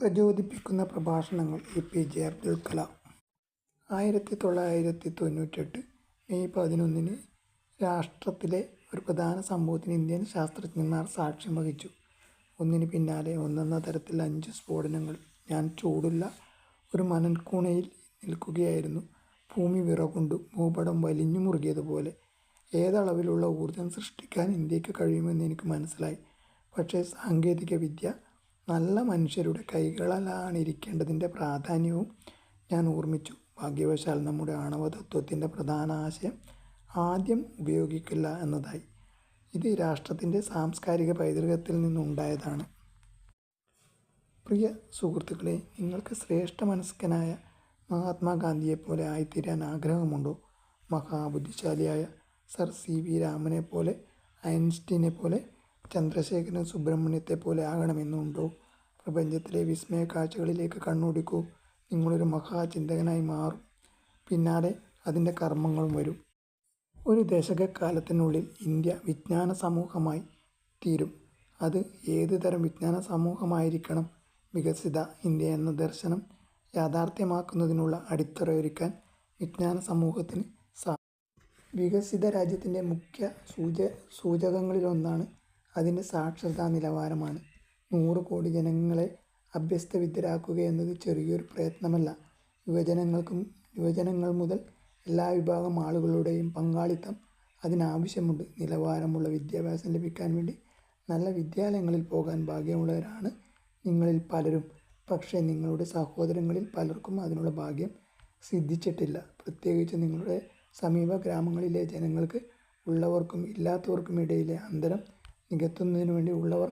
പ്രചോദിപ്പിക്കുന്ന പ്രഭാഷണങ്ങൾ APJ Abdul Kalam 1998 May 11 രാഷ്ട്രത്തിലെ ഒരു പ്രധാന സംഭവത്തിന് ഇന്ത്യൻ ശാസ്ത്രജ്ഞന്മാർ സാക്ഷ്യം വഹിച്ചു. ഒന്നിനു പിന്നാലെ ഒന്നെന്ന തരത്തിൽ 5 സ്ഫോടനങ്ങൾ. ഞാൻ ചൂടുള്ള ഒരു മണൽക്കൂനയിൽ നിൽക്കുകയായിരുന്നു. ഭൂമി വിറകൊണ്ടു ഭൂപടം വലിഞ്ഞു മുറുകിയതുപോലെ. ഏതളവിലുള്ള ഊർജം സൃഷ്ടിക്കാൻ ഇന്ത്യക്ക് കഴിയുമെന്ന് എനിക്ക് മനസ്സിലായി. പക്ഷേ സാങ്കേതിക വിദ്യ നല്ല മനുഷ്യരുടെ കൈകളിലാണിരിക്കേണ്ടതിൻ്റെ പ്രാധാന്യവും ഞാൻ ഓർമ്മിച്ചു. ഭാഗ്യവശാൽ നമ്മുടെ ആണവതത്വത്തിൻ്റെ പ്രധാന ആശയം ആദ്യം ഉപയോഗിക്കില്ല എന്നതായി. ഇത് രാഷ്ട്രത്തിൻ്റെ സാംസ്കാരിക പൈതൃകത്തിൽ നിന്നുണ്ടായതാണ്. പ്രിയ സുഹൃത്തുക്കളെ, നിങ്ങൾക്ക് ശ്രേഷ്ഠമനസ്കനായ മഹാത്മാഗാന്ധിയെപ്പോലെ ആയിത്തീരാൻ ആഗ്രഹമുണ്ടോ? മഹാബുദ്ധിശാലിയായ സർ സി.വി. രാമനെപ്പോലെ, ഐൻസ്റ്റീനെപ്പോലെ, ചന്ദ്രശേഖരൻ സുബ്രഹ്മണ്യത്തെപ്പോലെ ആകണമെന്നുണ്ടോ? പ്രപഞ്ചത്തിലെ വിസ്മയ കാഴ്ചകളിലേക്ക് കണ്ണോടിക്കൂ. നിങ്ങളൊരു മഹാചിന്തകനായി മാറും. പിന്നാലെ അതിൻ്റെ കർമ്മങ്ങളും വരും. ഒരു ദശകക്കാലത്തിനുള്ളിൽ ഇന്ത്യ വിജ്ഞാന സമൂഹമായി തീരും. അത് ഏത് തരം വിജ്ഞാന സമൂഹമായിരിക്കണം? വികസിത ഇന്ത്യ എന്ന ദർശനം യാഥാർത്ഥ്യമാക്കുന്നതിനുള്ള അടിത്തറയൊരുക്കാൻ വിജ്ഞാന സമൂഹത്തിന് വികസിത രാജ്യത്തിൻ്റെ മുഖ്യ സൂചകങ്ങളിലൊന്നാണ് അതിൻ്റെ സാക്ഷരതാ നിലവാരമാണ്. 100 കോടി ജനങ്ങളെ അഭ്യസ്തവിദ്യരാക്കുക എന്നത് ചെറിയൊരു പ്രയത്നമല്ല. യുവജനങ്ങൾ മുതൽ എല്ലാ വിഭാഗം ആളുകളുടെയും പങ്കാളിത്തം അതിനാവശ്യമുണ്ട്. നിലവാരമുള്ള വിദ്യാഭ്യാസം ലഭിക്കാൻ വേണ്ടി നല്ല വിദ്യാലയങ്ങളിൽ പോകാൻ ഭാഗ്യമുള്ളവരാണ് നിങ്ങളിൽ പലരും. പക്ഷേ നിങ്ങളുടെ സഹോദരങ്ങളിൽ പലർക്കും അതിനുള്ള ഭാഗ്യം സിദ്ധിച്ചിട്ടില്ല. പ്രത്യേകിച്ച് നിങ്ങളുടെ സമീപ ഗ്രാമങ്ങളിലെ ജനങ്ങൾക്ക് ഉള്ളവർക്കും ഇല്ലാത്തവർക്കും ഇടയിലെ അന്തരം നികത്തുന്നതിനു വേണ്ടി